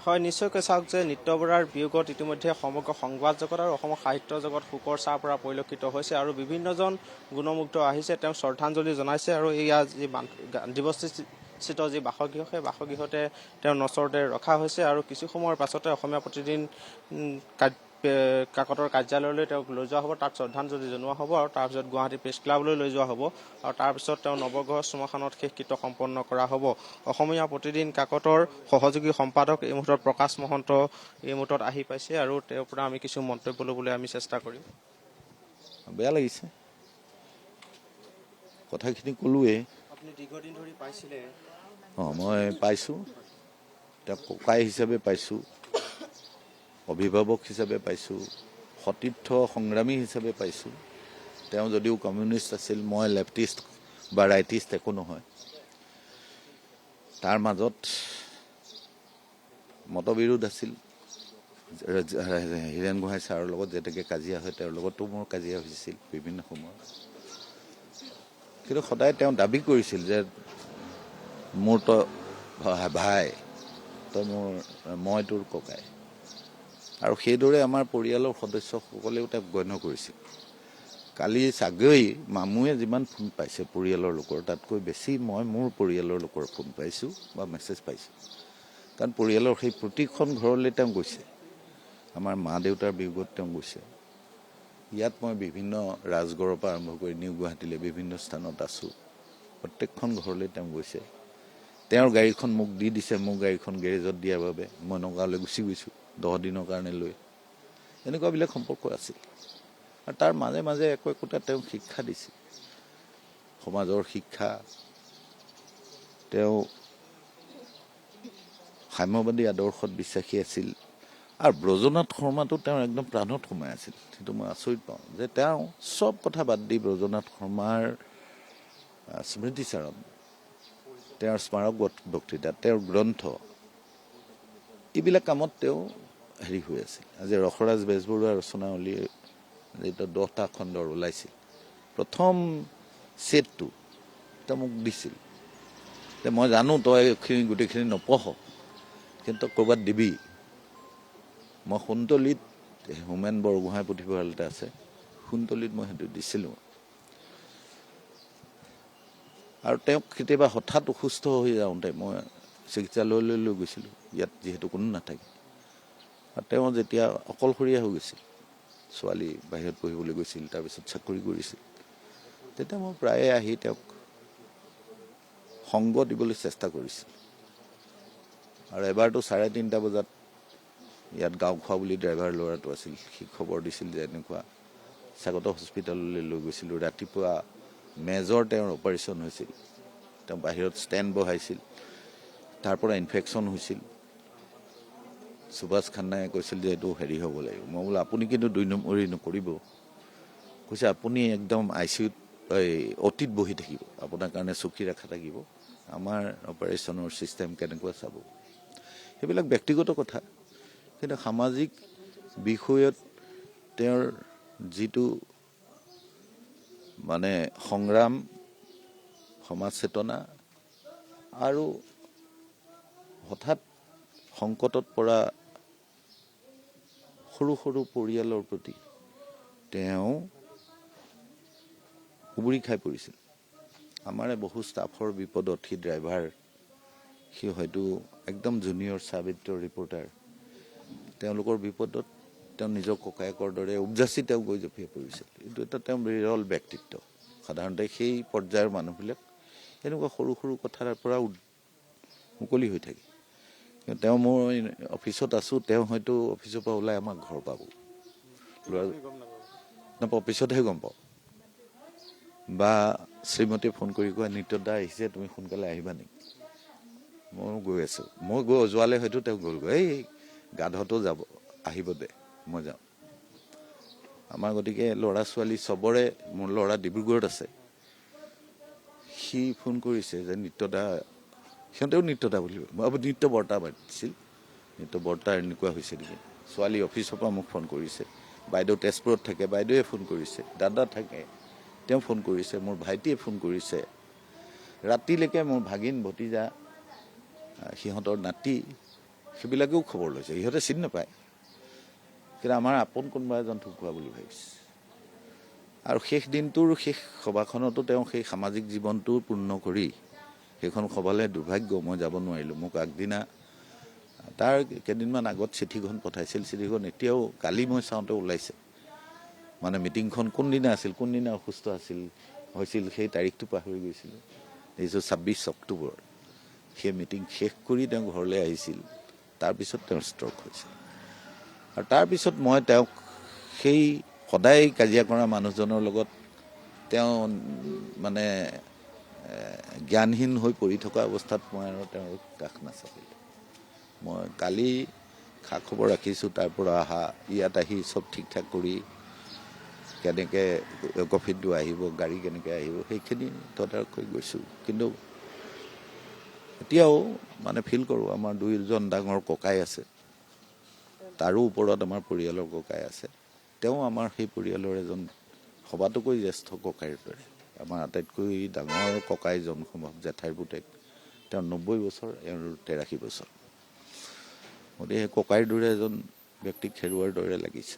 হয়, নিশ্চয়কৈ চাওক যে নিত্য বৰাৰ বিয়োগত ইতিমধ্যে সমগ্ৰ সংবাদ জগত আৰু অসমৰ সাহিত্য জগত শোকৰ ছাঁ পৰা পৰিলক্ষিত হৈছে আৰু বিভিন্নজন গুণমুগ্ধ আহিছে, তেওঁ শ্ৰদ্ধাঞ্জলি জনাইছে আৰু এয়া যি গান্ধীবস্তিস্থিত যি বাসগৃহ, সেই বাসগৃহতে তেওঁ নচৰতে ৰখা হৈছে আৰু কিছু সময়ৰ পাছতে অসমীয়া প্ৰতিদিন কাকতৰ কাৰ্যালয়লৈ তেওঁক লৈ যোৱা হ'ব, তাত শ্ৰদ্ধাঞ্জলি জনোৱা হ'ব আৰু তাৰপিছত গুৱাহাটী প্ৰেছ ক্লাবলৈ লৈ যোৱা হ'ব আৰু তাৰপিছত তেওঁ নৱগ্ৰহ শ্মশানত শেষকৃত্য সম্পন্ন কৰা হ'ব। অসমীয়া প্ৰতিদিন কাকতৰ সহযোগী সম্পাদক এই মুহূৰ্তত প্ৰকাশ মহন্ত এই মুহূৰ্তত আহি পাইছে আৰু তেওঁৰ পৰা আমি কিছু মন্তব্য ল'বলৈ আমি চেষ্টা কৰিম। বেয়া লাগিছে, কথাখিনি ক'লোৱেই। আপুনি দীৰ্ঘদিন ধৰি পাইছিলে? মই পাইছোঁ, তেওঁক ককাই হিচাপে পাইছোঁ, অভিভাৱক হিচাপে পাইছোঁ, সতীৰ্থ সংগ্ৰামী হিচাপে পাইছোঁ। তেওঁ যদিও কমিউনিষ্ট আছিল, মই লেফটিষ্ট বা ৰাইটিষ্ট একো নহয়। তাৰ মাজত মতবিৰোধ আছিল। হীৰেণ গোহাঁই ছাৰৰ লগত যেনেকৈ কাজিয়া হয়, তেওঁৰ লগতো মোৰ কাজিয়া হৈছিল বিভিন্ন সময়ত। কিন্তু সদায় তেওঁ দাবী কৰিছিল যে মোৰ তই ভাই, তই মই তোৰ ককাই। আৰু সেইদৰে আমাৰ পৰিয়ালৰ সদস্যসকলেও তেওঁক গণ্য কৰিছিল। কালি চাগৈ মামুৱে যিমান ফোন পাইছে পৰিয়ালৰ লোকৰ, তাতকৈ বেছি মই মোৰ পৰিয়ালৰ লোকৰ ফোন পাইছোঁ বা মেছেজ পাইছোঁ। কাৰণ পৰিয়ালৰ সেই প্ৰতিখন ঘৰলৈ তেওঁ গৈছে, আমাৰ মা দেউতাৰ বিয়োগত তেওঁ গৈছে। ইয়াত মই বিভিন্ন ৰাজগড়ৰ পৰা আৰম্ভ কৰি নিউ গুৱাহাটীলৈ বিভিন্ন স্থানত আছোঁ, প্ৰত্যেকখন ঘৰলৈ তেওঁ গৈছে। তেওঁৰ গাড়ীখন মোক দি দিছে, মোৰ গাড়ীখন গেৰেজত দিয়াৰ বাবে মই নগাঁৱলৈ গুচি গৈছোঁ 10 দিনৰ কাৰণে লৈ। এনেকুৱাবিলাক সম্পৰ্ক আছিল আৰু তাৰ মাজে মাজে একোটা তেওঁ শিক্ষা দিছিল, সমাজৰ শিক্ষা। তেওঁ সাম্যবাদী আদৰ্শত বিশ্বাসী আছিল আৰু ব্ৰজনাথ শৰ্মাটো তেওঁৰ একদম প্ৰাণত সোমাই আছিল। সেইটো মই আচৰিত পাওঁ যে তেওঁ চব কথা বাদ দি ব্ৰজনাথ শৰ্মাৰ স্মৃতিচাৰণ, তেওঁৰ স্মাৰক বক্তৃতা, তেওঁৰ গ্ৰন্থ, এইবিলাক কামত তেওঁ হেৰি হৈ আছিল। আজি ৰসৰাজ বেজবৰুৱাৰ ৰচনাৱলীৰ যিটো 10টা খণ্ডৰ ওলাইছিল, প্ৰথম ছেটটো তেওঁ মোক দিছিল যে মই জানো তই এইখিনি গোটেইখিনি নপঢ়, কিন্তু ক'ৰবাত দিবি। মই সোণতলিত, হোমেন বৰগোহাঁই পুথিভঁৰাল এটা আছে, সোণতলিত মই সেইটো দিছিলোঁ। আৰু তেওঁক কেতিয়াবা হঠাৎ অসুস্থ হৈ যাওঁতে মই চিকিৎসালয়লৈ লৈ গৈছিলোঁ, ইয়াত যিহেতু কোনো নাথাকে। আৰু তেওঁ যেতিয়া অকলশৰীয়া হৈ গৈছিল, ছোৱালী বাহিৰত পঢ়িবলৈ গৈছিল, তাৰপিছত চাকৰি কৰিছিল, তেতিয়া মই প্ৰায়ে আহি তেওঁক সংগ দিবলৈ চেষ্টা কৰিছিল। আৰু এবাৰতো 3:30 বজাত ইয়াত গাঁওখোৱা বুলি ড্ৰাইভাৰ ল'ৰাটো আছিল, সি খবৰ দিছিল যে এনেকুৱা স্বাগত হস্পিটেললৈ লৈ গৈছিলোঁ। ৰাতিপুৱা মেজৰ তেওঁৰ অপাৰেশ্যন হৈছিল, তেওঁ বাহিৰত ষ্টেণ্ড বহাইছিল, তাৰ পৰা ইনফেকশ্যন হৈছিল। সুভাষ খান্নাই কৈছিল যে এইটো হেৰি হ'ব লাগিব। মই বোলো আপুনি কিন্তু 2 নম্বৰী নকৰিব। কৈছে আপুনি একদম ICUত অতীত বহি থাকিব, আপোনাৰ কাৰণে চকী ৰখা থাকিব, আমাৰ অপাৰেশ্যনৰ ছিষ্টেম কেনেকুৱা চাব। সেইবিলাক ব্যক্তিগত কথা, কিন্তু সামাজিক বিষয়ত তেওঁৰ যিটো মানে সংগ্ৰাম, সমাজ চেতনা আৰু হঠাৎ সংকটত পৰা সৰু সৰু পৰিয়ালৰ প্ৰতি তেওঁ উবুৰি খাই পৰিছিল। আমাৰে বহু ষ্টাফৰ বিপদত, সি ড্ৰাইভাৰ, সি হয়তো একদম জুনিয়ৰ চাবিত্ৰ ৰিপৰ্টাৰ, তেওঁলোকৰ বিপদত তেওঁ নিজৰ ককায়েকৰ দৰে উপজাচি তেওঁ গৈ জঁপিয়াই পৰিছিল। এইটো এটা তেওঁ বিৰল ব্যক্তিত্ব। সাধাৰণতে সেই পৰ্যায়ৰ মানুহবিলাক এনেকুৱা সৰু সৰু কথাৰ পৰা মুকলি হৈ থাকে। কিন্তু তেওঁ মোৰ অফিচত আছোঁ, তেওঁ হয়তো অফিচৰ পৰা ওলাই আমাক ঘৰ পাব, অফিচতহে গম পাওঁ। বা শ্ৰীমতীয়ে ফোন কৰি কয় নিত্যদা আহিছে, তুমি সোনকালে আহিবা নেকি? ময়ো গৈ আছোঁ। মই গৈ যোৱালে হয়তো তেওঁ গ'লগৈ, এই গাধটো যাব, আহিব দে মই যাওঁ। আমাৰ গতিকে ল'ৰা ছোৱালী চবৰে, মোৰ ল'ৰা ডিব্ৰুগড়ত আছে, সি ফোন কৰিছে যে নিত্যদা, সিহঁতেও নিত্যদা বুলি মই নিত্য বৰ্তা মাতিছিল, নিত্য বৰ্তা এনেকুৱা হৈছে নেকি। ছোৱালী অফিচৰ পৰা মোক ফোন কৰিছে, বাইদেউ তেজপুৰত থাকে, বাইদেৱে ফোন কৰিছে, দাদা থাকে, তেওঁ ফোন কৰিছে, মোৰ ভাইটিয়ে ফোন কৰিছে, ৰাতিলৈকে মোৰ ভাগিন ভতিজা, সিহঁতৰ নাতি, সেইবিলাকেও খবৰ লৈছে। ইহঁতে চিনি নাপায়, কিন্তু আমাৰ আপোন কোনোবা এজন ঢুকুৱা বুলি ভাবিছে। আৰু শেষ দিনটোৰ শেষ সভাখনতো তেওঁ সেই সামাজিক জীৱনটো পূৰ্ণ কৰি সেইখন সভালৈ দুৰ্ভাগ্য মই যাব নোৱাৰিলোঁ। মোক আগদিনা তাৰ কেইদিনমান আগত চিঠিখন পঠাইছিল। চিঠিখন এতিয়াও কালি মই চাওঁতে ওলাইছে। মানে মিটিংখন কোনদিনা আছিল, কোনদিনা অসুস্থ হৈছিল সেই তাৰিখটো পাহৰি গৈছিলোঁ। এই 26 অক্টোবৰ সেই মিটিং শেষ কৰি তেওঁ ঘৰলৈ আহিছিল। তাৰপিছত তেওঁৰ ষ্ট্ৰক হৈছিল। আৰু তাৰপিছত মই তেওঁক সেই সদায় কাজিয়া কৰা মানুহজনৰ লগত তেওঁ মানে জ্ঞানহীন হৈ পৰি থকা অৱস্থাত মই আৰু তেওঁৰ কাষ নাচাপিলোঁ। মই কালি খা খবৰ ৰাখিছোঁ তাৰ পৰা অহা, ইয়াত আহি চব ঠিক ঠাক কৰি কেনেকৈ কফিনটো আহিব, গাড়ী কেনেকৈ আহিব সেইখিনি তদাৰক কৰি গৈছোঁ। কিন্তু এতিয়াও মানে ফিল কৰোঁ আমাৰ 2জন ডাঙৰ ককাই আছে, তাৰো ওপৰত আমাৰ পৰিয়ালৰ ককাই আছে। তেওঁ আমাৰ সেই পৰিয়ালৰ এজন সবাতোকৈ জ্যেষ্ঠ ককাইৰ দৰে। আমাৰ আটাইতকৈ ডাঙৰ ককাইজন সম্ভৱ জেঠাইৰ পুতেক, তেওঁৰ 90 বছৰ, এওঁৰ 83 বছৰ। গতিকে সেই ককাইৰ দৰে এজন ব্যক্তিক হেৰুৱাৰ দৰে লাগিছে।